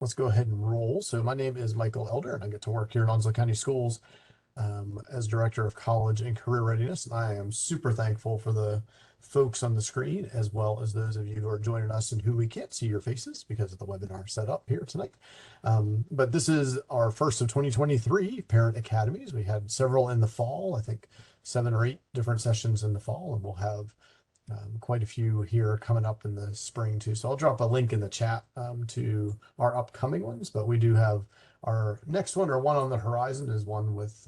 Let's go ahead and roll. So my name is Michael Elder, and I get to work here in Onslow County Schools as Director of College and Career Readiness. And I am super thankful for the folks on the screen, as well as those of you who are joining us and who we can't see your faces because of the webinar setup here tonight. But this is our first of 2023 Parent Academies. We had several in the fall, I think 7 or 8 different sessions in the fall, and we'll have quite a few here coming up in the spring too. So I'll drop a link in the chat to our upcoming ones, but we do have our next one, or one on the horizon, is one with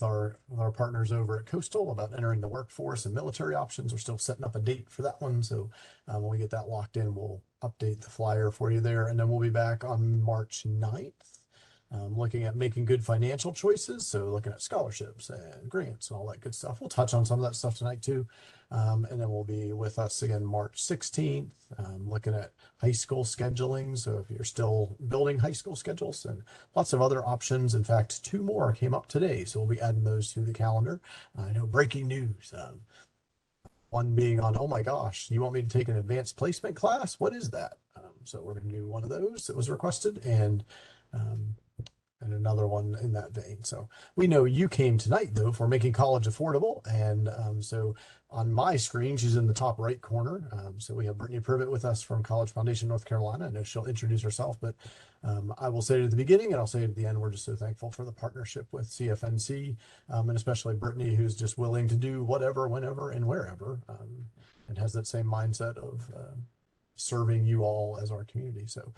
our partners over at Coastal about entering the workforce and military options. We're still setting up a date for that one. So when we get that locked in, we'll update the flyer for you there. And then we'll be back on March 9th. Looking at making good financial choices. So looking at scholarships and grants and all that good stuff. We'll touch on some of that stuff tonight too. And then we'll be with us again March 16th, looking at high school scheduling. So if you're still building high school schedules, and lots of other options. In fact, 2 more came up today. So we'll be adding those to the calendar. I know, breaking news. One being on, oh my gosh, you want me to take an advanced placement class? What is that? So we're going to do one of those that was requested, and another one in that vein. So we know you came tonight though for making college affordable, and so on my screen she's in the top right corner. So we have Brittany Privet with us from College Foundation North Carolina. I know she'll introduce herself, but I will say it at the beginning and I'll say it at the end, we're just so thankful for the partnership with CFNC, and especially Brittany, who's just willing to do whatever, whenever, and wherever, and has that same mindset of serving you all as our community. So,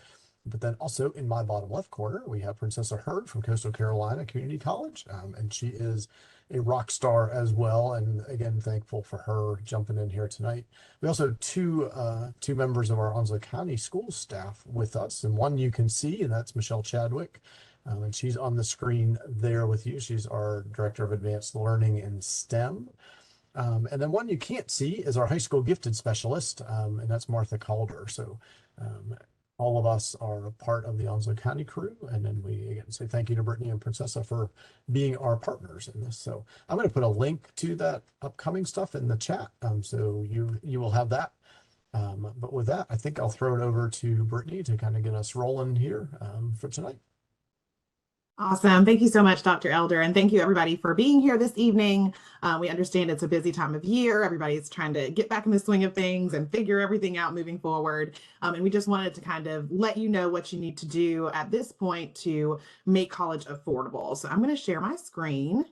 but then also in my bottom left corner, we have Princessa Hurd from Coastal Carolina Community College, and she is a rock star as well. And again, thankful for her jumping in here tonight. We also have two members of our Onslow County school staff with us, and one you can see, and that's Michelle Chadwick, and she's on the screen there with you. She's our Director of Advanced Learning in STEM. And then one you can't see is our high school gifted specialist, and that's Martha Calder. So all of us are a part of the Onslow County crew. And then we again say thank you to Brittany and Princessa for being our partners in this. So I'm going to put a link to that upcoming stuff in the chat. So you will have that. But with that, I think I'll throw it over to Brittany to kind of get us rolling here for tonight. Awesome. Thank you so much, Dr. Elder. And thank you everybody for being here this evening. We understand it's a busy time of year. Everybody's trying to get back in the swing of things and figure everything out moving forward. And we just wanted to kind of let you know what you need to do at this point to make college affordable. So I'm going to share my screen.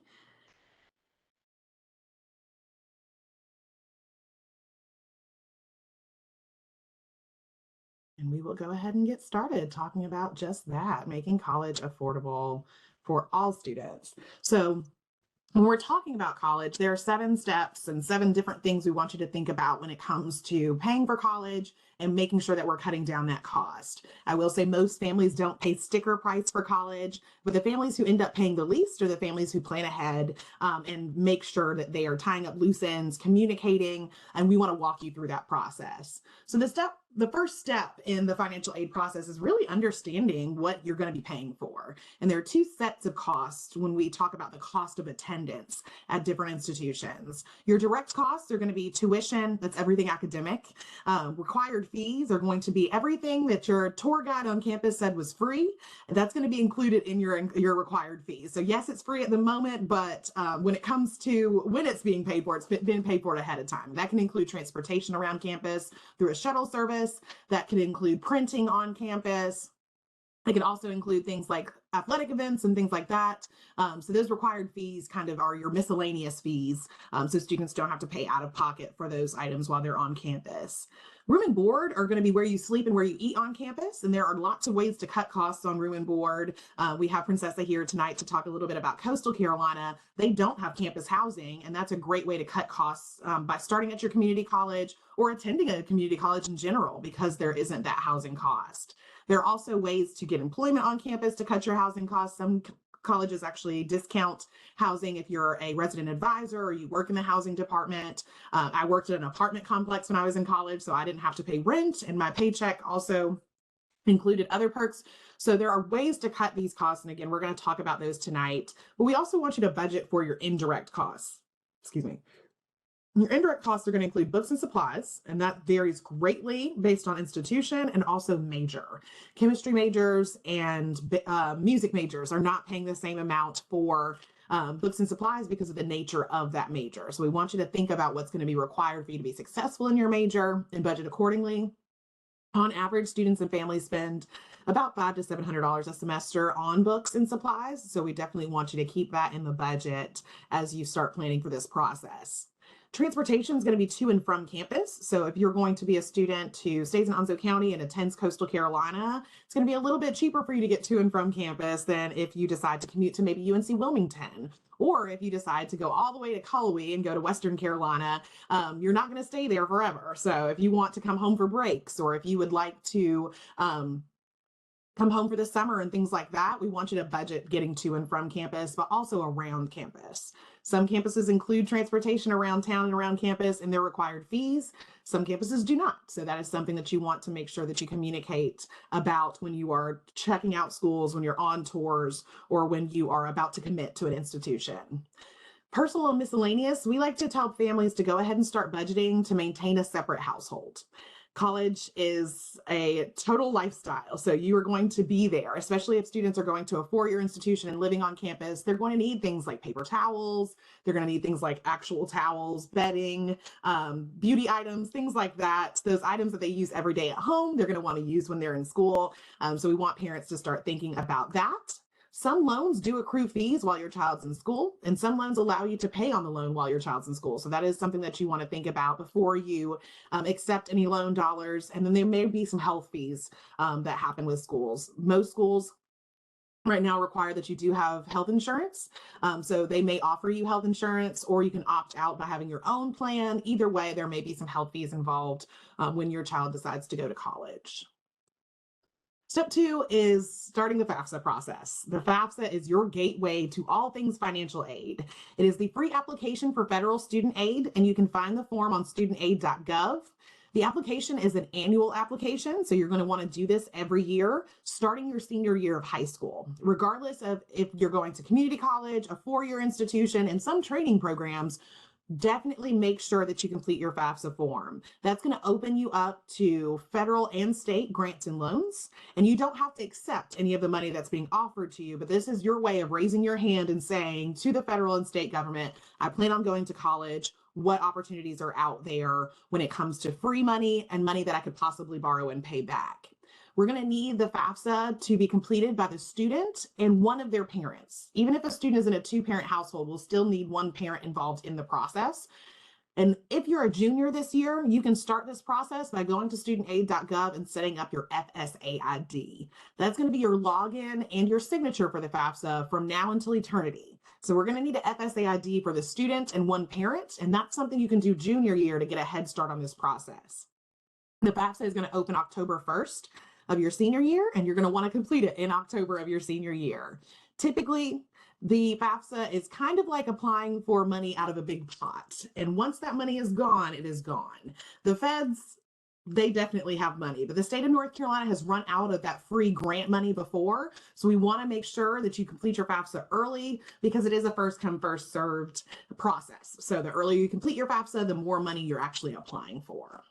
And we will go ahead and get started talking about just that, making college affordable for all students. So when we're talking about college, there are 7 steps and 7 different things we want you to think about when it comes to paying for college and making sure that we're cutting down that cost. I will say most families don't pay sticker price for college, but the families who end up paying the least are the families who plan ahead and make sure that they are tying up loose ends, communicating, and we want to walk you through that process. So the first step in the financial aid process is really understanding what you're going to be paying for. And there are 2 sets of costs when we talk about the cost of attendance at different institutions. Your direct costs are going to be tuition, that's everything academic. Required fees are going to be everything that your tour guide on campus said was free. That's going to be included in your required fees. So yes, it's free at the moment, but when it comes to when it's being paid for, it's been paid for ahead of time. That can include transportation around campus through a shuttle service. That could include printing on campus. It can also include things like athletic events and things like that. So those required fees kind of are your miscellaneous fees. So students don't have to pay out of pocket for those items while they're on campus. Room and board are going to be where you sleep and where you eat on campus. And there are lots of ways to cut costs on room and board. We have Princessa here tonight to talk a little bit about Coastal Carolina. They don't have campus housing, and that's a great way to cut costs by starting at your community college or attending a community college in general, because there isn't that housing cost. There are also ways to get employment on campus to cut your housing costs. Some colleges actually discount housing if you're a resident advisor or you work in the housing department. I worked at an apartment complex when I was in college, so I didn't have to pay rent, and my paycheck also included other perks. So there are ways to cut these costs. And again, we're going to talk about those tonight. But we also want you to budget for your indirect costs. Excuse me. Your indirect costs are going to include books and supplies, and that varies greatly based on institution and also major. Chemistry majors and music majors are not paying the same amount for books and supplies because of the nature of that major. So we want you to think about what's going to be required for you to be successful in your major and budget accordingly. On average, students and families spend about $500 to $700 a semester on books and supplies. So we definitely want you to keep that in the budget as you start planning for this process. Transportation is going to be to and from campus. So if you're going to be a student who stays in Onslow County and attends Coastal Carolina, it's going to be a little bit cheaper for you to get to and from campus than if you decide to commute to maybe UNC Wilmington. Or if you decide to go all the way to Cullowhee and go to Western Carolina, you're not going to stay there forever. So if you want to come home for breaks, or if you would like to come home for the summer and things like that, we want you to budget getting to and from campus, but also around campus. Some campuses include transportation around town and around campus and their required fees. Some campuses do not. So that is something that you want to make sure that you communicate about when you are checking out schools, when you're on tours, or when you are about to commit to an institution. Personal and miscellaneous, we like to tell families to go ahead and start budgeting to maintain a separate household. College is a total lifestyle. So you are going to be there, especially if students are going to a four-year institution and living on campus. They're going to need things like paper towels. They're going to need things like actual towels, bedding, beauty items, things like that. Those items that they use every day at home, they're going to want to use when they're in school. So we want parents to start thinking about that. Some loans do accrue fees while your child's in school, and some loans allow you to pay on the loan while your child's in school. So that is something that you want to think about before you accept any loan dollars. And then there may be some health fees that happen with schools. Most schools right now require that you do have health insurance. So they may offer you health insurance, or you can opt out by having your own plan. Either way, there may be some health fees involved when your child decides to go to college. Step 2 is starting the FAFSA process. The FAFSA is your gateway to all things financial aid. It is the free application for federal student aid, and you can find the form on studentaid.gov. The application is an annual application, so you're going to want to do this every year, starting your senior year of high school. Regardless of if you're going to community college, a four-year institution, and some training programs, definitely make sure that you complete your FAFSA form. That's going to open you up to federal and state grants and loans, and you don't have to accept any of the money that's being offered to you, but this is your way of raising your hand and saying to the federal and state government, I plan on going to college. What opportunities are out there when it comes to free money and money that I could possibly borrow and pay back? We're going to need the FAFSA to be completed by the student and one of their parents. Even if a student is in a two-parent household, we'll still need one parent involved in the process. And if you're a junior this year, you can start this process by going to studentaid.gov and setting up your FSA ID. That's going to be your login and your signature for the FAFSA from now until eternity. So we're going to need an FSA ID for the student and one parent, and that's something you can do junior year to get a head start on this process. The FAFSA is going to open October 1st. Of your senior year, and you're going to want to complete it in October of your senior year. Typically, the FAFSA is kind of like applying for money out of a big pot. And once that money is gone, it is gone. The feds, they definitely have money, but the state of North Carolina has run out of that free grant money before. So we want to make sure that you complete your FAFSA early because it is a first come, first served process. So the earlier you complete your FAFSA, the more money you're actually applying for.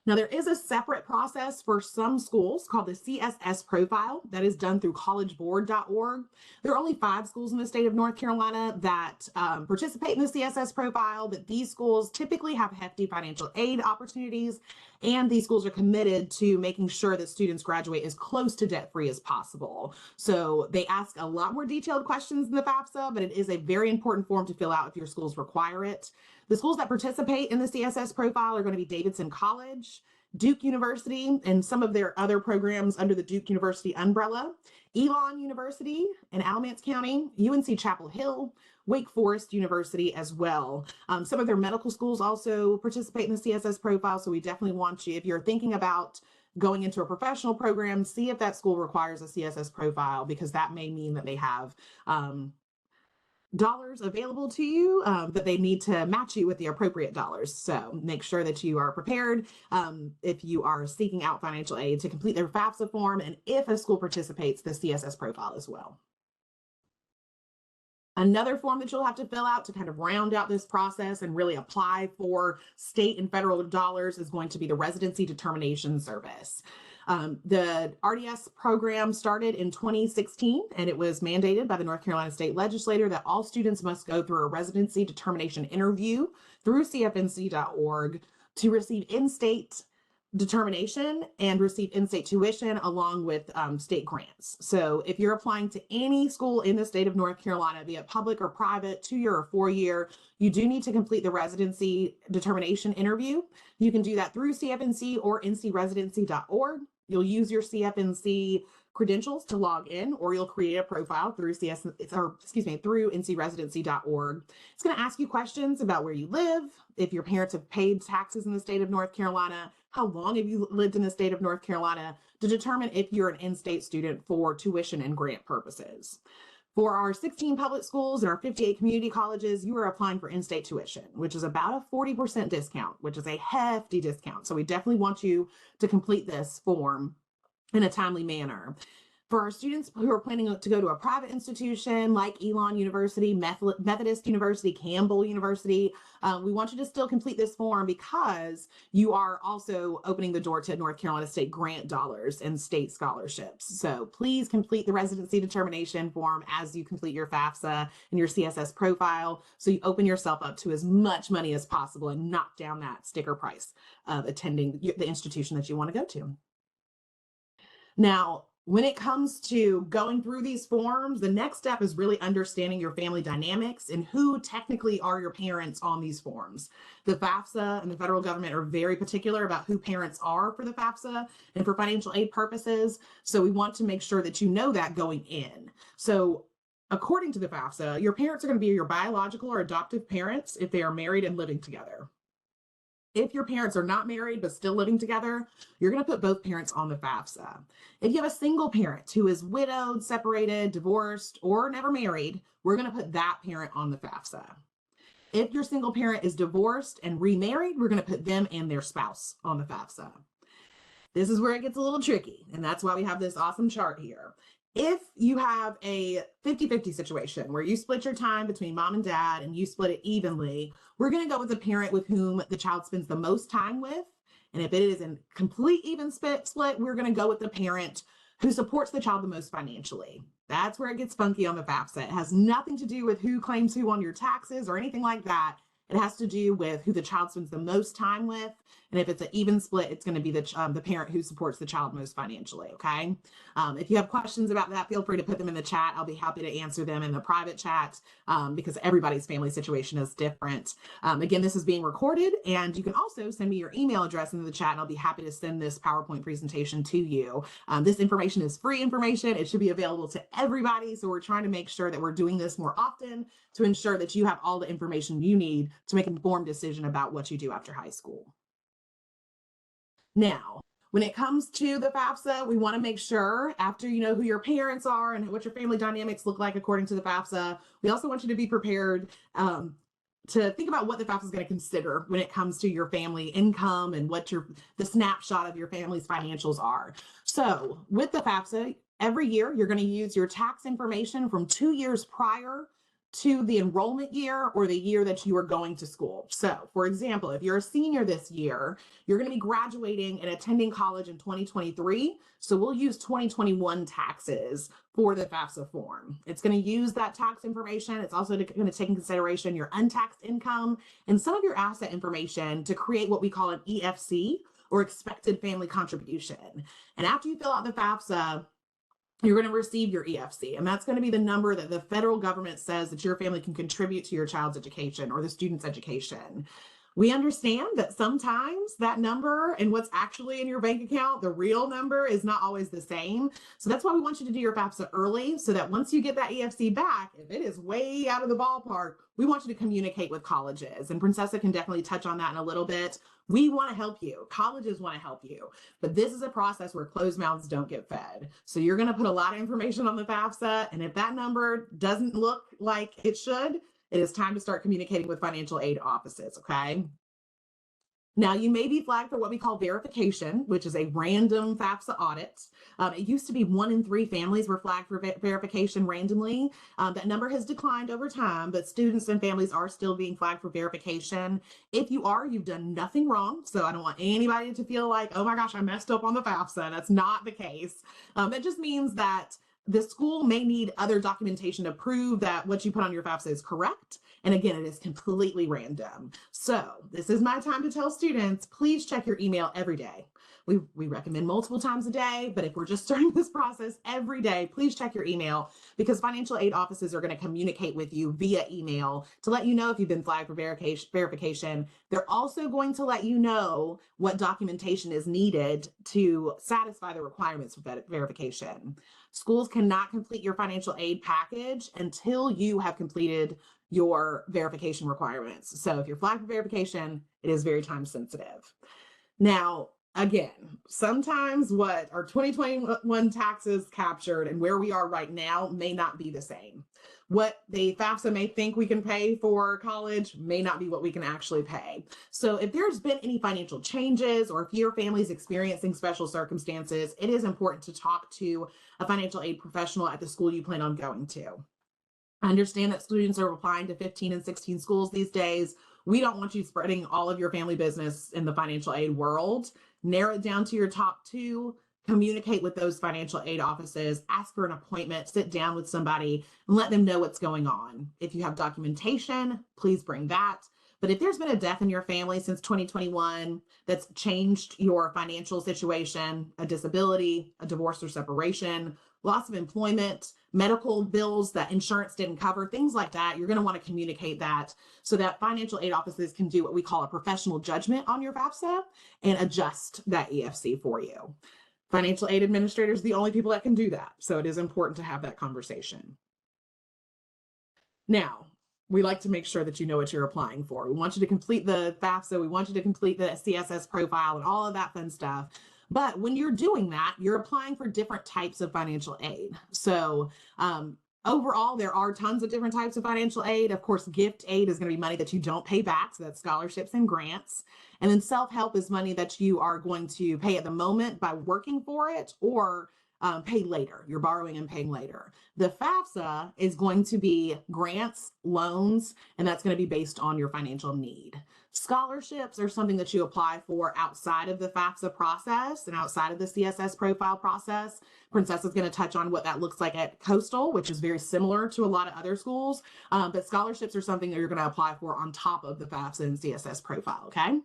Now, there is a separate process for some schools called the CSS profile that is done through collegeboard.org. There are only 5 schools in the state of North Carolina that participate in the CSS profile, but these schools typically have hefty financial aid opportunities, and these schools are committed to making sure that students graduate as close to debt-free as possible. So they ask a lot more detailed questions in the FAFSA, but it is a very important form to fill out if your schools require it. The schools that participate in the CSS profile are going to be Davidson College, Duke University, and some of their other programs under the Duke University umbrella, Elon University in Alamance County, UNC Chapel Hill, Wake Forest University as well. Some of their medical schools also participate in the CSS profile, so we definitely want you, if you're thinking about going into a professional program, see if that school requires a CSS profile, because that may mean that they have dollars available to you, but they need to match you with the appropriate dollars. So make sure that you are prepared if you are seeking out financial aid to complete their FAFSA form, and if a school participates, the CSS profile as well. Another form that you'll have to fill out to kind of round out this process and really apply for state and federal dollars is going to be the Residency Determination Service. The RDS program started in 2016, and it was mandated by the North Carolina State Legislature that all students must go through a residency determination interview through CFNC.org to receive in-state determination and receive in-state tuition along with state grants. So if you're applying to any school in the state of North Carolina, be it public or private, 2-year or 4-year, you do need to complete the residency determination interview. You can do that through CFNC or ncresidency.org. You'll use your CFNC credentials to log in, or you'll create a profile through through ncresidency.org. It's going to ask you questions about where you live, if your parents have paid taxes in the state of North Carolina, how long have you lived in the state of North Carolina, to determine if you're an in-state student for tuition and grant purposes. For our 16 public schools and our 58 community colleges, you are applying for in-state tuition, which is about a 40% discount, which is a hefty discount. So we definitely want you to complete this form in a timely manner. For our students who are planning to go to a private institution like Elon University, Methodist University, Campbell University, we want you to still complete this form because you are also opening the door to North Carolina State grant dollars and state scholarships. So please complete the residency determination form as you complete your FAFSA and your CSS profile, so you open yourself up to as much money as possible and knock down that sticker price of attending the institution that you want to go to. Now, when it comes to going through these forms, the next step is really understanding your family dynamics and who technically are your parents on these forms. The FAFSA and the federal government are very particular about who parents are for the FAFSA and for financial aid purposes. So we want to make sure that you know that going in. So according to the FAFSA, your parents are going to be your biological or adoptive parents if they are married and living together. If your parents are not married but still living together, you're going to put both parents on the FAFSA. If you have a single parent who is widowed, separated, divorced, or never married, we're going to put that parent on the FAFSA. If your single parent is divorced and remarried, we're going to put them and their spouse on the FAFSA. This is where it gets a little tricky, and that's why we have this awesome chart here. If you have a 50-50 situation where you split your time between mom and dad and you split it evenly, we're going to go with the parent with whom the child spends the most time with. And if it is a complete even split, we're going to go with the parent who supports the child the most financially. That's where it gets funky on the FAFSA. It has nothing to do with who claims who on your taxes or anything like that. It has to do with who the child spends the most time with. And if it's an even split, it's going to be the parent who supports the child most financially, okay? If you have questions about that, feel free to put them in the chat. I'll be happy to answer them in the private chat because everybody's family situation is different. Again, this is being recorded, and you can also send me your email address into the chat, and I'll be happy to send this PowerPoint presentation to you. This information is free information. It should be available to everybody, so we're trying to make sure that we're doing this more often to ensure that you have all the information you need to make an informed decision about what you do after high school. Now, when it comes to the FAFSA, we want to make sure after you know who your parents are and what your family dynamics look like according to the FAFSA, we also want you to be prepared to think about what the FAFSA is going to consider when it comes to your family income and what the snapshot of your family's financials are. So with the FAFSA, every year you're going to use your tax information from 2 years prior to the enrollment year or the year that you are going to school. So for example, if you're a senior this year, you're going to be graduating and attending college in 2023. So we'll use 2021 taxes for the FAFSA form. It's going to use that tax information. It's also going to take in consideration your untaxed income and some of your asset information to create what we call an EFC, or expected family contribution. And after you fill out the FAFSA, you're going to receive your EFC, and that's going to be the number that the federal government says that your family can contribute to your child's education or the student's education. We understand that sometimes that number and what's actually in your bank account, the real number, is not always the same. So that's why we want you to do your FAFSA early, so that once you get that EFC back, if it is way out of the ballpark, we want you to communicate with colleges. And Princessa can definitely touch on that in a little bit. We want to help you. Colleges want to help you. But this is a process where closed mouths don't get fed. So you're going to put a lot of information on the FAFSA. And if that number doesn't look like it should, it is time to start communicating with financial aid offices, okay? Now, you may be flagged for what we call verification, which is a random FAFSA audit. It used to be 1 in 3 families were flagged for verification randomly. That number has declined over time, but students and families are still being flagged for verification. If you are, you've done nothing wrong. So I don't want anybody to feel like, oh my gosh, I messed up on the FAFSA. That's not the case. It just means that the school may need other documentation to prove that what you put on your FAFSA is correct. And again, it is completely random. So this is my time to tell students, please check your email every day. We recommend multiple times a day, but if we're just starting this process every day, please check your email, because financial aid offices are going to communicate with you via email to let you know if you've been flagged for verification. They're also going to let you know what documentation is needed to satisfy the requirements for verification. Schools cannot complete your financial aid package until you have completed your verification requirements. So if you're flagged for verification, it is very time sensitive. Now, again, sometimes what our 2021 taxes captured and where we are right now may not be the same. What the FAFSA may think we can pay for college may not be what we can actually pay. So if there's been any financial changes, or if your family's experiencing special circumstances, it is important to talk to a financial aid professional at the school you plan on going to. I understand that students are applying to 15 and 16 schools these days. We don't want you spreading all of your family business in the financial aid world. Narrow it down to your top 2, communicate with those financial aid offices, ask for an appointment, sit down with somebody and let them know what's going on. If you have documentation, please bring that. But if there's been a death in your family since 2021 that's changed your financial situation, a disability, a divorce or separation, loss of employment, medical bills that insurance didn't cover, things like that, you're going to want to communicate that so that financial aid offices can do what we call a professional judgment on your FAFSA and adjust that EFC for you. Financial aid administrators are the only people that can do that. So it is important to have that conversation. Now, we like to make sure that you know what you're applying for. We want you to complete the FAFSA. We want you to complete the CSS profile and all of that fun stuff. But when you're doing that, you're applying for different types of financial aid. So overall, there are tons of different types of financial aid. Of course, gift aid is going to be money that you don't pay back. So that's scholarships and grants. And then self-help is money that you are going to pay at the moment by working for it, or pay later. You're borrowing and paying later. The FAFSA is going to be grants, loans, and that's going to be based on your financial need. Scholarships are something that you apply for outside of the FAFSA process and outside of the CSS profile process. Princess is going to touch on what that looks like at Coastal, which is very similar to a lot of other schools. But scholarships are something that you're going to apply for on top of the FAFSA and CSS profile, okay?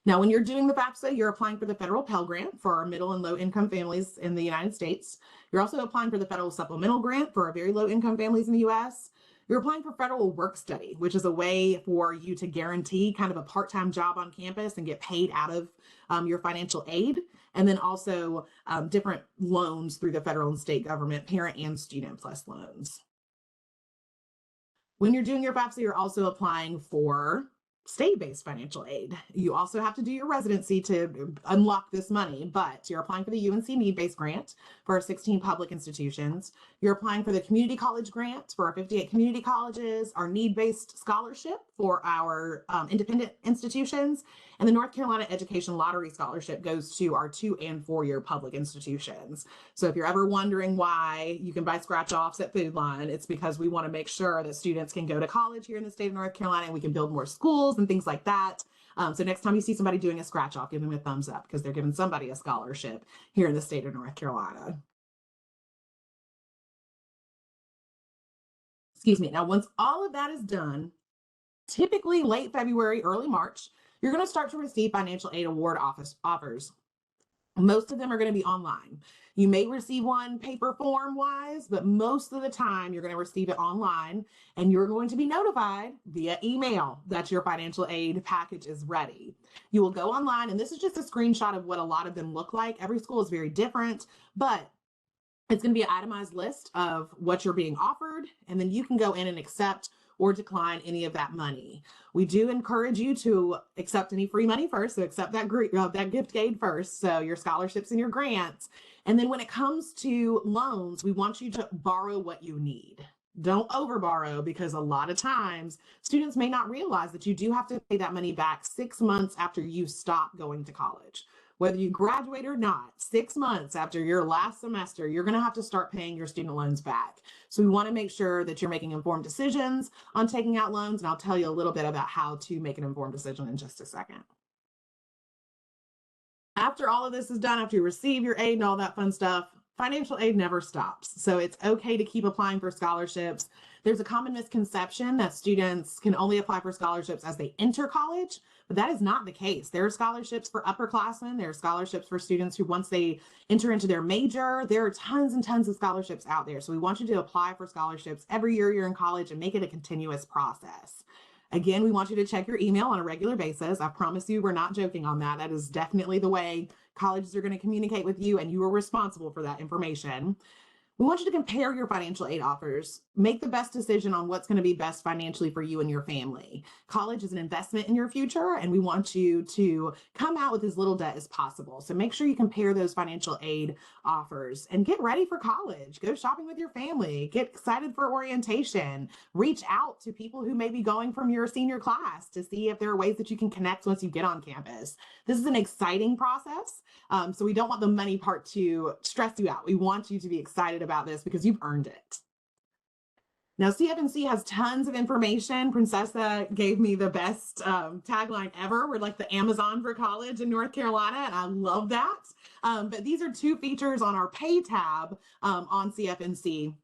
Now, when you're doing the FAFSA, you're applying for the federal Pell Grant for our middle and low income families in the United States. You're also applying for the federal supplemental grant for our very low income families in the US. You're applying for federal work study, which is a way for you to guarantee kind of a part-time job on campus and get paid out of your financial aid. And then also different loans through the federal and state government, parent and student plus loans. When you're doing your FAFSA, you're also applying for state-based financial aid. You also have to do your residency to unlock this money, but you're applying for the UNC need-based grant for our 16 public institutions. You're applying for the community college grant for our 58 community colleges, our need-based scholarship for our independent institutions, and the North Carolina Education Lottery Scholarship goes to our 2- and 4-year public institutions. So if you're ever wondering why you can buy scratch-offs at Food Line, it's because we want to make sure that students can go to college here in the state of North Carolina, and we can build more schools and things like that. So next time you see somebody doing a scratch-off, give them a thumbs up, because they're giving somebody a scholarship here in the state of North Carolina. Excuse me. Now, once all of that is done, typically late February, early March, you're going to start to receive financial aid award offers. Most of them are going to be online. You may receive one paper form wise, but most of the time you're going to receive it online, and you're going to be notified via email that your financial aid package is ready. You will go online, and this is just a screenshot of what a lot of them look like. Every school is very different, but it's going to be an itemized list of what you're being offered, and then you can go in and accept or decline any of that money. We do encourage you to accept any free money first, so accept that gift aid first, so your scholarships and your grants. And then when it comes to loans, we want you to borrow what you need. don't overborrow, because a lot of times students may not realize that you do have to pay that money back 6 months after you stop going to college. Whether you graduate or not, 6 months after your last semester, you're going to have to start paying your student loans back. So we want to make sure that you're making informed decisions on taking out loans. And I'll tell you a little bit about how to make an informed decision in just a second. After all of this is done, after you receive your aid and all that fun stuff, financial aid never stops. So it's okay to keep applying for scholarships. There's a common misconception that students can only apply for scholarships as they enter college, but that is not the case. There are scholarships for upperclassmen. There are scholarships for students who, once they enter into their major, there are tons and tons of scholarships out there. So we want you to apply for scholarships every year you're in college and make it a continuous process. Again, we want you to check your email on a regular basis. I promise you, we're not joking on that. That is definitely the way colleges are going to communicate with you, and you are responsible for that information. We want you to compare your financial aid offers. Make the best decision on what's going to be best financially for you and your family. College is an investment in your future, and we want you to come out with as little debt as possible. So make sure you compare those financial aid offers and get ready for college. Go shopping with your family. Get excited for orientation. Reach out to people who may be going from your senior class to see if there are ways that you can connect once you get on campus. This is an exciting process. So we don't want the money part to stress you out. We want you to be excited about this because you've earned it. Now, CFNC has tons of information. Princessa gave me the best tagline ever. We're like the Amazon for college in North Carolina, and I love that. But these are two features on our pay tab on CFNC.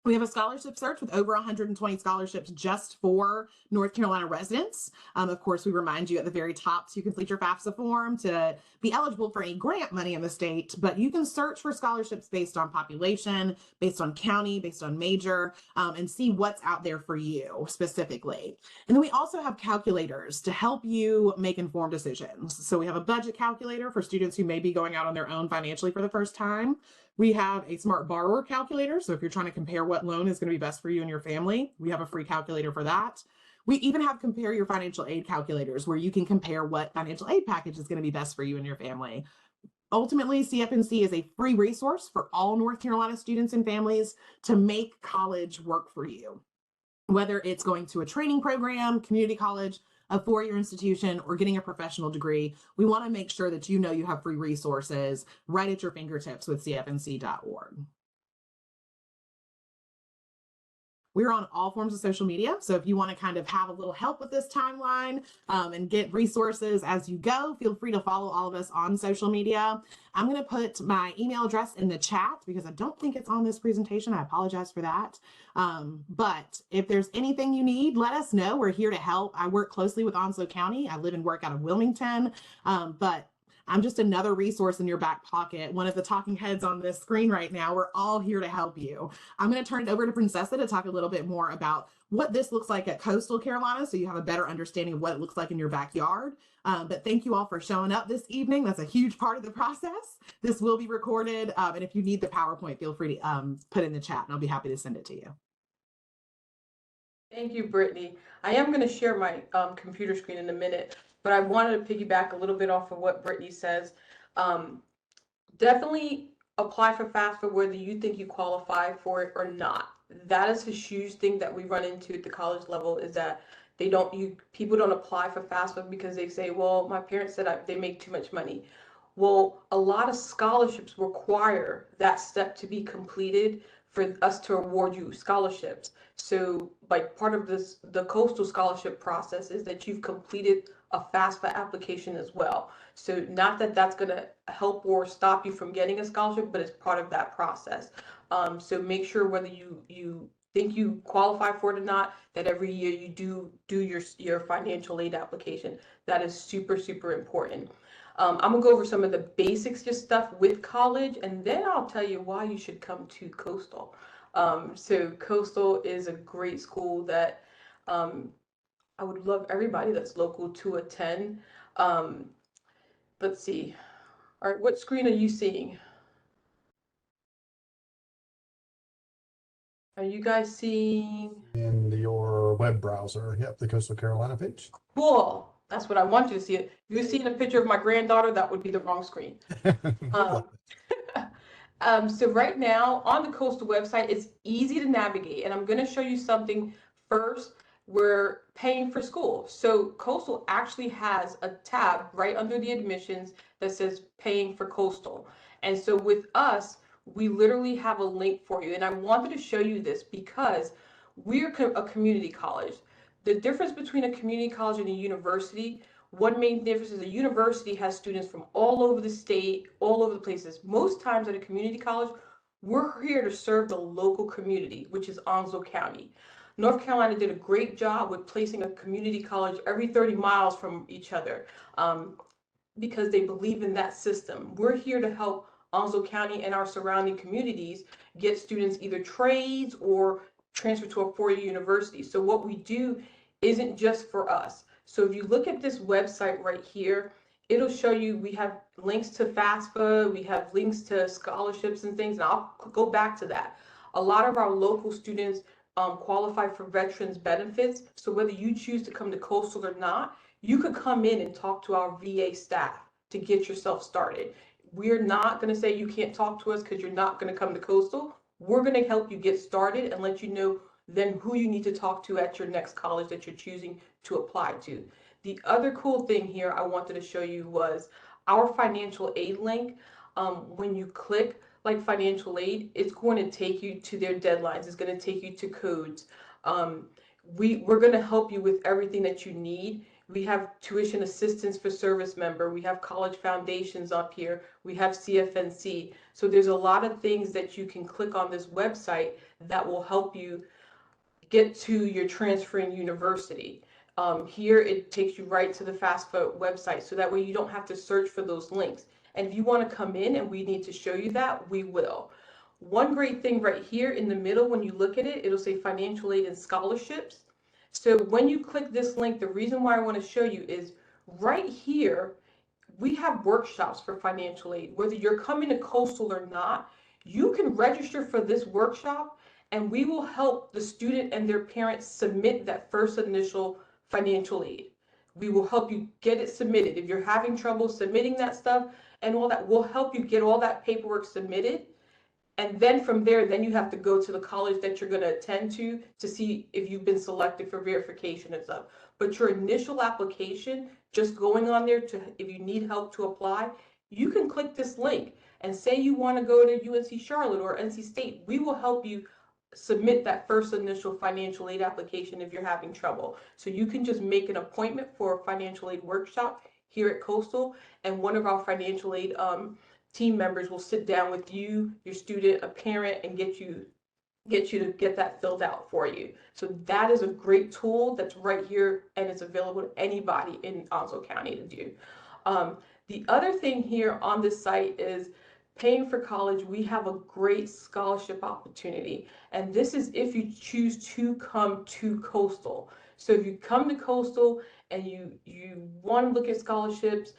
We have a scholarship search with over 120 scholarships just for North Carolina residents. Of course, we remind you at the very top to complete your FAFSA form to be eligible for any grant money in the state, but you can search for scholarships based on population, based on county, based on major, and see what's out there for you specifically. And then we also have calculators to help you make informed decisions. So we have a budget calculator for students who may be going out on their own financially for the first time. We have a smart borrower calculator. So if you're trying to compare what loan is going to be best for you and your family, we have a free calculator for that. We even have compare your financial aid calculators where you can compare what financial aid package is going to be best for you and your family. Ultimately, CFNC is a free resource for all North Carolina students and families to make college work for you. Whether it's going to a training program, community college, a four-year institution, or getting a professional degree, we want to make sure that you know you have free resources right at your fingertips with cfnc.org. We're on all forms of social media. So if you want to kind of have a little help with this timeline and get resources as you go, feel free to follow all of us on social media. I'm going to put my email address in the chat because I don't think it's on this presentation. I apologize for that. But if there's anything you need, let us know. We're here to help. I work closely with Onslow County. I live and work out of Wilmington, but I'm just another resource in your back pocket. One of the talking heads on this screen right now. We're all here to help you. I'm going to turn it over to Princessa to talk a little bit more about what this looks like at Coastal Carolina, so you have a better understanding of what it looks like in your backyard. But thank you all for showing up this evening. That's a huge part of the process. This will be recorded, and if you need the PowerPoint, feel free to put in the chat, and I'll be happy to send it to you. Thank you, Brittany. I am going to share my computer screen in a minute, but I wanted to piggyback a little bit off of what Brittany says. Definitely apply for FAFSA whether you think you qualify for it or not. That is a huge thing that we run into at the college level, is that people don't apply for FAFSA because they say, well, my parents said they make too much money. Well, a lot of scholarships require that step to be completed for us to award you scholarships. So like part of the coastal scholarship process is that you've completed a FAFSA application as well. So not that that's going to help or stop you from getting a scholarship, but it's part of that process. So make sure whether you think you qualify for it or not, that every year you do your financial aid application. That is super, super important. I'm gonna go over some of the basics, just stuff with college, and then I'll tell you why you should come to Coastal. So Coastal is a great school that I would love everybody that's local to attend. Let's see. All right, what screen are you seeing? Are you guys seeing? In your web browser, yep, the Coastal Carolina page. Cool. That's what I want you to see. If you're seeing a picture of my granddaughter, that would be the wrong screen. So right now on the Coastal website, it's easy to navigate, and I'm going to show you something first. We're paying for school. So Coastal actually has a tab right under the admissions that says paying for Coastal. And so with us, we literally have a link for you. And I wanted to show you this because we're a community college. The difference between a community college and a university, one main difference is a university has students from all over the state, all over the places. Most times at a community college, we're here to serve the local community, which is Onslow County. North Carolina did a great job with placing a community college every 30 miles from each other because they believe in that system. We're here to help Onslow County and our surrounding communities get students either trades or transfer to a four-year university. So what we do isn't just for us. So if you look at this website right here, it'll show you we have links to FAFSA, we have links to scholarships and things, and I'll go back to that. A lot of our local students qualify for veterans benefits. So whether you choose to come to Coastal or not, you could come in and talk to our VA staff to get yourself started. We're not going to say you can't talk to us because you're not going to come to Coastal. We're going to help you get started and let you know then who you need to talk to at your next college that you're choosing to apply to. The other cool thing here I wanted to show you was our financial aid link. When you click like financial aid, it's going to take you to their deadlines. It's going to take you to codes. We're going to help you with everything that you need. We have tuition assistance for service member. We have college foundations up here. We have CFNC. So there's a lot of things that you can click on this website that will help you get to your transferring university. Here it takes you right to the FAFSA website, so that way you don't have to search for those links. And if you want to come in and we need to show you that, we will. One great thing right here in the middle, when you look at it, it'll say financial aid and scholarships. So when you click this link, the reason why I want to show you is right here, we have workshops for financial aid. Whether you're coming to Coastal or not, you can register for this workshop and we will help the student and their parents submit that first initial financial aid. We will help you get it submitted. If you're having trouble submitting that stuff and all that, we'll help you get all that paperwork submitted. And then from there, then you have to go to the college that you're going to attend to see if you've been selected for verification and stuff. But your initial application, just going on there to, if you need help to apply, you can click this link and say you want to go to UNC Charlotte or NC State. We will help you submit that first initial financial aid application if you're having trouble. So you can just make an appointment for a financial aid workshop here at Coastal, and one of our financial aid team members will sit down with you, your student, a parent, and get you to get that filled out for you. So that is a great tool that's right here, and it's available to anybody in Onslow County to do. The other thing here on this site is paying for college. We have a great scholarship opportunity, and this is if you choose to come to Coastal. So if you come to Coastal and you want to look at scholarships,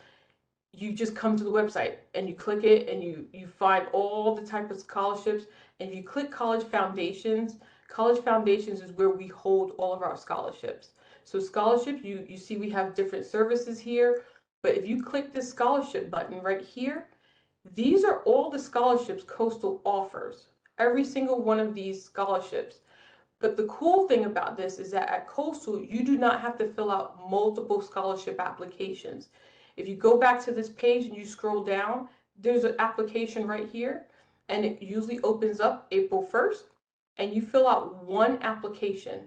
you just come to the website and you click it and you find all the type of scholarships. And if you click college foundations is where we hold all of our scholarships. So scholarships, you see we have different services here, but if you click this scholarship button right here, these are all the scholarships Coastal offers, every single one of these scholarships. But the cool thing about this is that at Coastal, you do not have to fill out multiple scholarship applications. If you go back to this page and you scroll down, there's an application right here, and it usually opens up April 1st, and you fill out one application,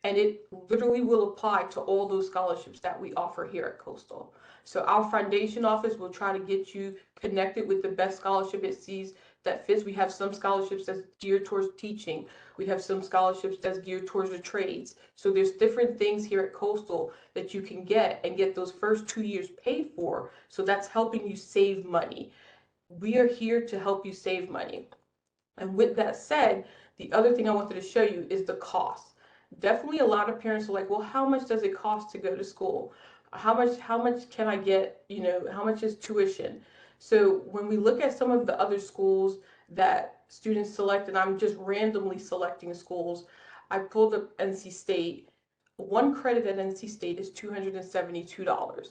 and it literally will apply to all those scholarships that we offer here at Coastal. So our foundation office will try to get you connected with the best scholarship it sees that fits. We have some scholarships that's geared towards teaching. We have some scholarships that's geared towards the trades. So there's different things here at Coastal that you can get and get those first 2 years paid for. So that's helping you save money. We are here to help you save money. And with that said, the other thing I wanted to show you is the cost. Definitely a lot of parents are like, well, how much does it cost to go to school? How much can I get? You know, how much is tuition? So when we look at some of the other schools that students select, and I'm just randomly selecting schools, I pulled up NC State. One credit at NC State is $272.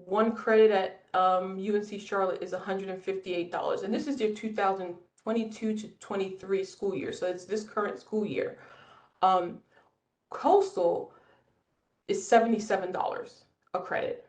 one credit at UNC Charlotte is $158, and this is your 2022 to 23 school year, so it's this current school year. Coastal is $77 a credit.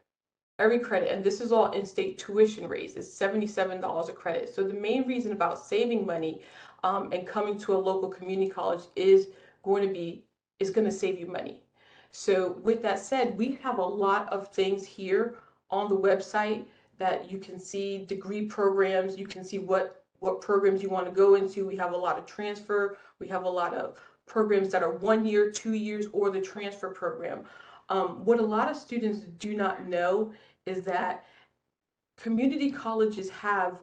Every credit, and this is all in-state tuition rates, is $77 a credit. So the main reason about saving money and coming to a local community college is going to save you money. So with that said, we have a lot of things here on the website that you can see degree programs, you can see what programs you want to go into. We have a lot of transfer, we have a lot of programs that are 1 year, 2 years, or the transfer program. What a lot of students do not know is that community colleges have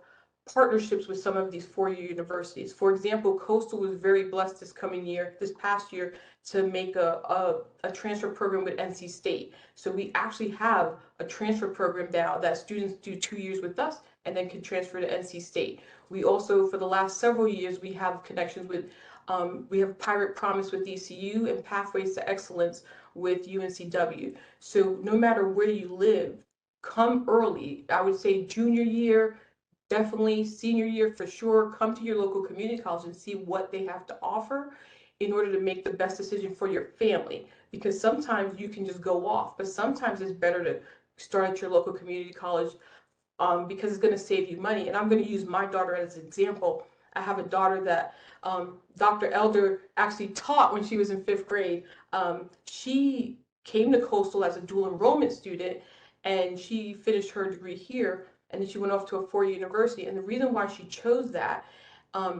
partnerships with some of these four-year universities. For example, Coastal was very blessed this past year, to make a transfer program with NC State. So we actually have a transfer program now that students do 2 years with us and then can transfer to NC State. We also, for the last several years, we have connections with, we have Pirate Promise with ECU and Pathways to Excellence with UNCW. So no matter where you live, come early. I would say junior year, definitely senior year for sure. Come to your local community college and see what they have to offer in order to make the best decision for your family. Because sometimes you can just go off, but sometimes it's better to start at your local community college because it's going to save you money. And I'm going to use my daughter as an example. I have a daughter that Dr. Elder actually taught when she was in 5th grade. She came to Coastal as a dual enrollment student, and she finished her degree here, and then she went off to a four-year university. And the reason why she chose that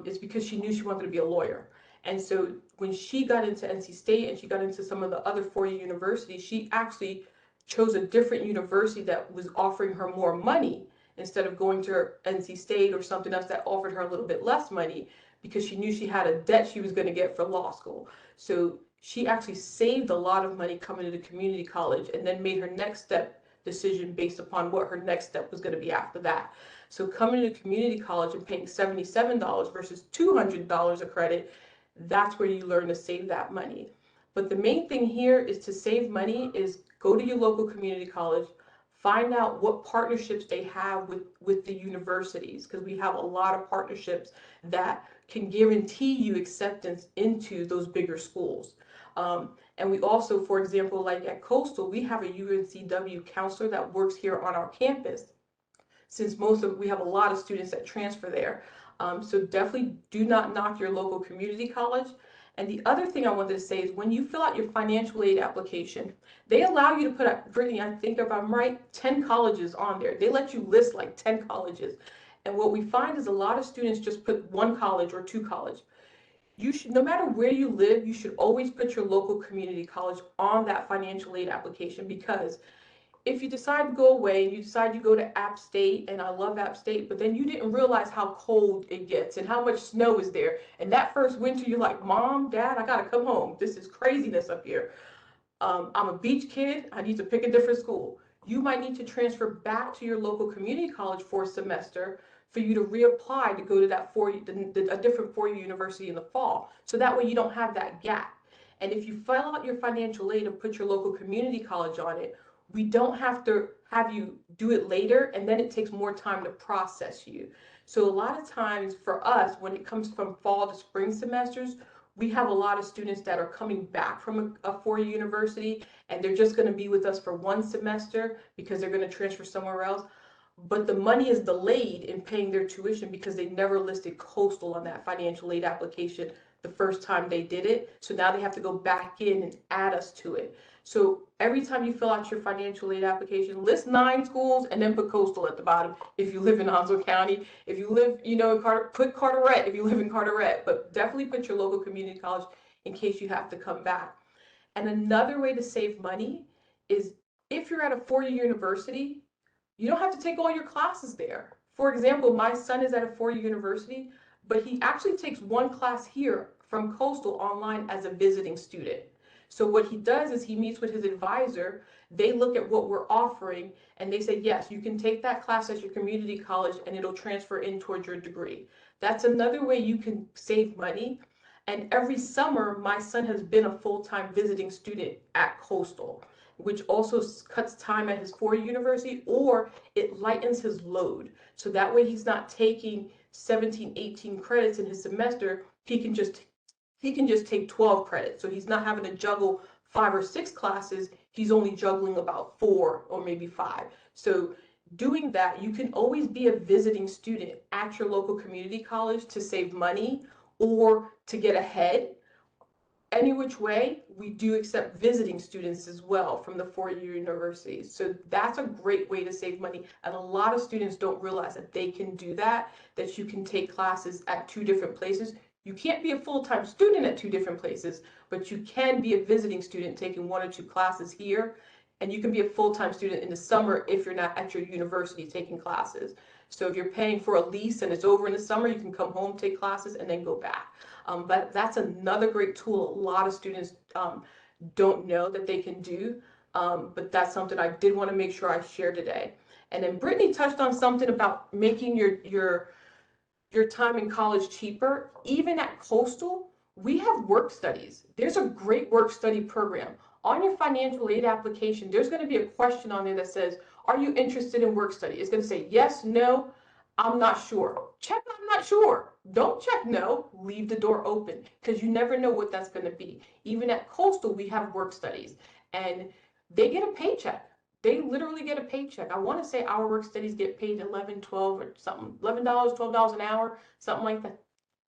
is because she knew she wanted to be a lawyer. And so when she got into NC State and she got into some of the other four-year universities, she actually chose a different university that was offering her more money instead of going to NC State or something else that offered her a little bit less money, because she knew she had a debt she was going to get for law school. So she actually saved a lot of money coming to the community college and then made her next step decision based upon what her next step was going to be after that. So coming to community college and paying $77 versus $200 a credit, that's where you learn to save that money. But the main thing here is to save money is go to your local community college, find out what partnerships they have with the universities, because we have a lot of partnerships that can guarantee you acceptance into those bigger schools. And we also, for example, like at Coastal, we have a UNCW counselor that works here on our campus, since we have a lot of students that transfer there. So definitely do not knock your local community college. And the other thing I wanted to say is when you fill out your financial aid application, they allow you to put, Brittany, I think if I'm right, 10 colleges on there. They let you list like 10 colleges. And what we find is a lot of students just put 1 college or 2 colleges. You should, no matter where you live, you should always put your local community college on that financial aid application, because if you decide to go away and you decide you go to App State, and I love App State, but then you didn't realize how cold it gets and how much snow is there. And that first winter, you're like, Mom, Dad, I gotta come home. This is craziness up here. I'm a beach kid. I need to pick a different school. You might need to transfer back to your local community college for a semester for you to reapply to go to that a different four-year university in the fall. So that way you don't have that gap. And if you fill out your financial aid and put your local community college on it, we don't have to have you do it later, and then it takes more time to process you. So a lot of times for us, when it comes from fall to spring semesters, we have a lot of students that are coming back from a four-year university, and they're just going to be with us for 1 semester because they're going to transfer somewhere else. But the money is delayed in paying their tuition because they never listed Coastal on that financial aid application the first time they did it. So now they have to go back in and add us to it. So every time you fill out your financial aid application, list 9 schools and then put Coastal at the bottom if you live in Onslow County. If you live, in put Carteret if you live in Carteret, but definitely put your local community college in case you have to come back. And another way to save money is if you're at a four-year university, you don't have to take all your classes there. For example, my son is at a four-year university, but he actually takes 1 class here from Coastal online as a visiting student. So what he does is he meets with his advisor, they look at what we're offering, and they say, yes, you can take that class at your community college and it'll transfer in towards your degree. That's another way you can save money. And every summer, my son has been a full-time visiting student at Coastal. which also cuts time at his 4-year university, or it lightens his load. So that way he's not taking 17, 18 credits in his semester. He can just take 12 credits. So he's not having to juggle 5 or 6 classes. He's only juggling about 4 or maybe 5. So doing that, you can always be a visiting student at your local community college to save money or to get ahead. Any which way, we do accept visiting students as well from the 4-year universities. So that's a great way to save money. And a lot of students don't realize that they can do that, that you can take classes at 2 different places. You can't be a full-time student at 2 different places, but you can be a visiting student taking 1 or 2 classes here. And you can be a full-time student in the summer if you're not at your university taking classes. So if you're paying for a lease and it's over in the summer, you can come home, take classes, and then go back. But that's another great tool a lot of students don't know that they can do. But that's something I did want to make sure I share today. And then Brittany touched on something about making your time in college cheaper. Even at Coastal, we have work studies. There's a great work study program. On your financial aid application, there's going to be a question on there that says, are you interested in work study? It's going to say yes, no, I'm not sure. Check I'm not sure. Don't check no. Leave the door open, because you never know what that's going to be. Even at Coastal, we have work studies, and they get a paycheck. They literally get a paycheck. I want to say our work studies get paid $11, $12 or something, $11, $12 an hour, something like that.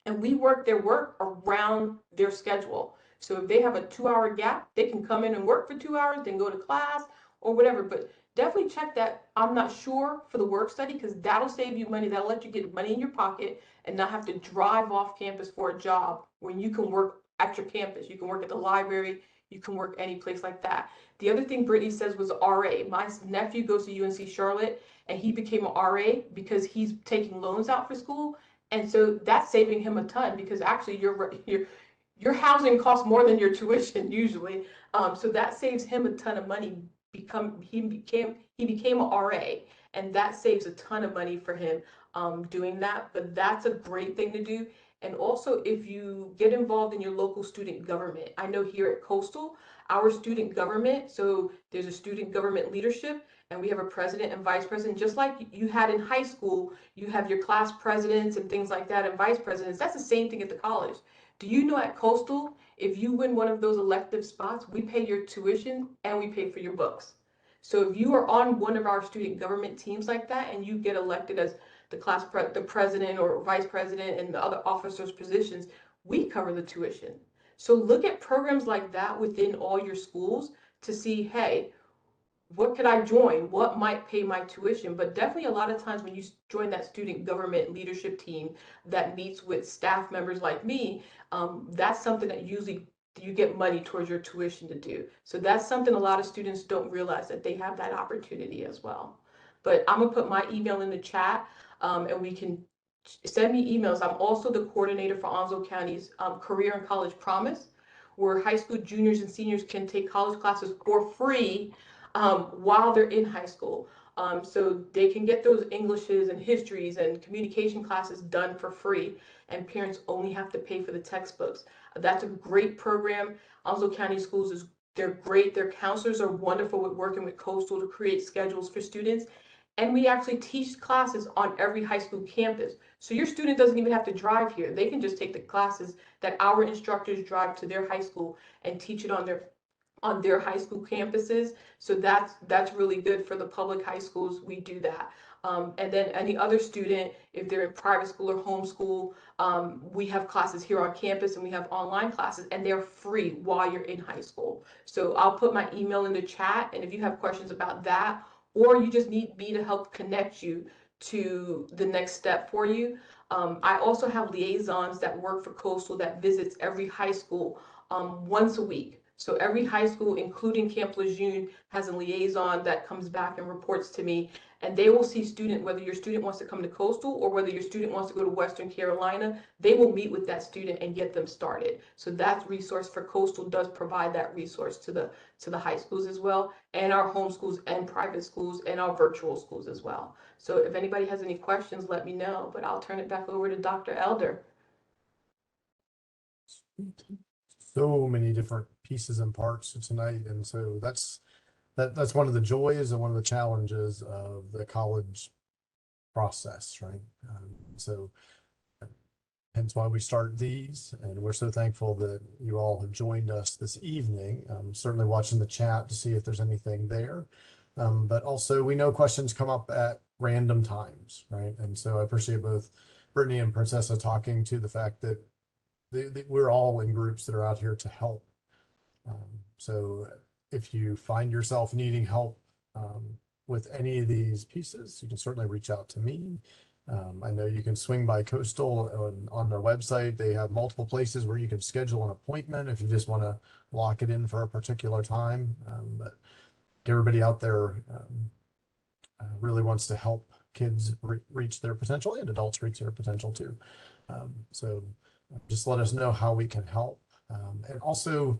And we work their work around their schedule. So if they have a 2-hour gap, they can come in and work for 2 hours, then go to class or whatever. But definitely check that I'm not sure for the work study, because that'll save you money. That'll let you get money in your pocket and not have to drive off campus for a job when you can work at your campus. You can work at the library. You can work any place like that. The other thing Brittany says was RA. My nephew goes to UNC Charlotte, and he became an RA because he's taking loans out for school. And so that's saving him a ton, because actually your housing costs more than your tuition usually. So that saves him a ton of money. He became an RA, and that saves a ton of money for him doing that. But that's a great thing to do. And also, if you get involved in your local student government, I know here at Coastal, our student government, so there's a student government leadership, and we have a president and vice president, just like you had in high school. You have your class presidents and things like that, and vice presidents. That's the same thing at the college. Do you know at Coastal, if you win one of those elective spots, we pay your tuition and we pay for your books. So if you are on one of our student government teams like that and you get elected as the president or vice president and the other officers' positions, we cover the tuition. So look at programs like that within all your schools to see, hey, what could I join? What might pay my tuition? But definitely a lot of times when you join that student government leadership team that meets with staff members like me, that's something that usually you get money towards your tuition to do. So that's something a lot of students don't realize, that they have that opportunity as well. But I'm gonna put my email in the chat, and we can send me emails. I'm also the coordinator for Onslow County's Career and College Promise, where high school juniors and seniors can take college classes for free while they're in high school. So they can get those Englishes and histories and communication classes done for free, and parents only have to pay for the textbooks. That's a great program. Onslow County Schools they're great. Their counselors are wonderful with working with Coastal to create schedules for students. And we actually teach classes on every high school campus. So your student doesn't even have to drive here. They can just take the classes that our instructors drive to their high school and teach it on their high school campuses. So that's really good for the public high schools. We do that. And then any other student, if they're in private school or homeschool, we have classes here on campus, and we have online classes, and they're free while you're in high school. So I'll put my email in the chat, and if you have questions about that, or you just need me to help connect you to the next step for you. I also have liaisons that work for Coastal that visits every high school once a week. So every high school, including Camp Lejeune, has a liaison that comes back and reports to me, and they will see whether your student wants to come to Coastal or whether your student wants to go to Western Carolina. They will meet with that student and get them started. So that resource for Coastal does provide that resource to the high schools as well, and our homeschools and private schools and our virtual schools as well. So if anybody has any questions, let me know, but I'll turn it back over to Dr. Elder. So many different pieces and parts tonight, and so that's that's one of the joys and one of the challenges of the college process, right? So hence why we start these, and we're so thankful that you all have joined us this evening. Certainly watching the chat to see if there's anything there. But also we know questions come up at random times, right? And so I appreciate both Brittany and Princessa talking to the fact that we're all in groups that are out here to help. So if you find yourself needing help with any of these pieces, you can certainly reach out to me. I know you can swing by Coastal on their website. They have multiple places where you can schedule an appointment if you just want to lock it in for a particular time. But everybody out there really wants to help kids reach their potential, and adults reach their potential too. So just let us know how we can help. And also,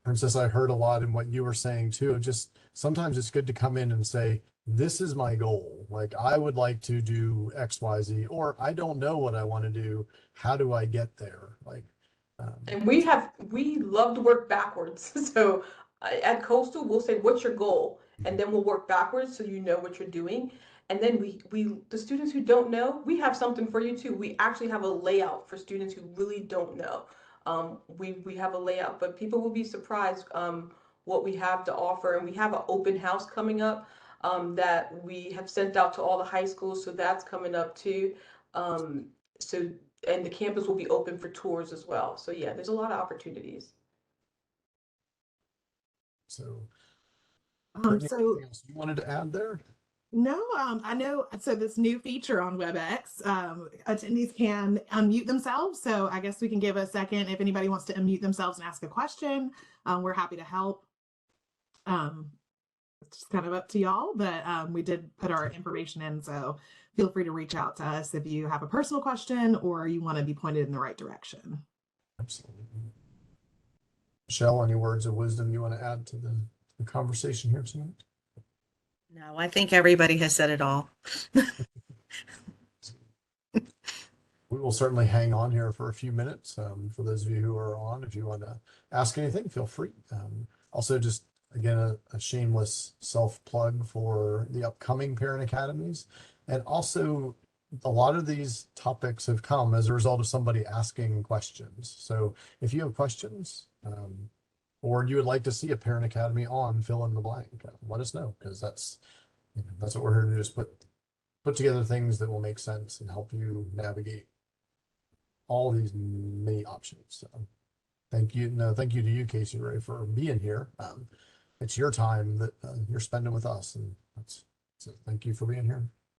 Princess, I heard a lot in what you were saying too. Just sometimes it's good to come in and say, this is my goal. Like, I would like to do X, Y, Z, or I don't know what I want to do. How do I get there? Like, and we love to work backwards. So at Coastal, we'll say, what's your goal? And then we'll work backwards so you know what you're doing. And then the students who don't know, we have something for you too. We actually have a layout for students who really don't know. We have a layout, but people will be surprised what we have to offer. And we have an open house coming up that we have sent out to all the high schools. So that's coming up too. And the campus will be open for tours as well. So yeah, there's a lot of opportunities. so So anything else you wanted to add there? no, I know. So this new feature on WebEx, attendees can unmute themselves. So I guess we can give a second if anybody wants to unmute themselves and ask a question. We're happy to help. It's just kind of up to y'all, but we did put our information in, so feel free to reach out to us if you have a personal question or you want to be pointed in the right direction. Absolutely. Michelle, any words of wisdom you want to add to the conversation here tonight? No, I think everybody has said it all. We will certainly hang on here for a few minutes. For those of you who are on, if you want to ask anything, feel free. Also, just again, a shameless self plug for the upcoming Parent Academies. And also, a lot of these topics have come as a result of somebody asking questions. So if you have questions, or you would like to see a Parent Academy on, fill in the blank, let us know, because that's what we're here to do, is put together things that will make sense and help you navigate all these many options. So thank you. No, thank you to you, Casey Ray, for being here. It's your time that you're spending with us, and so thank you for being here.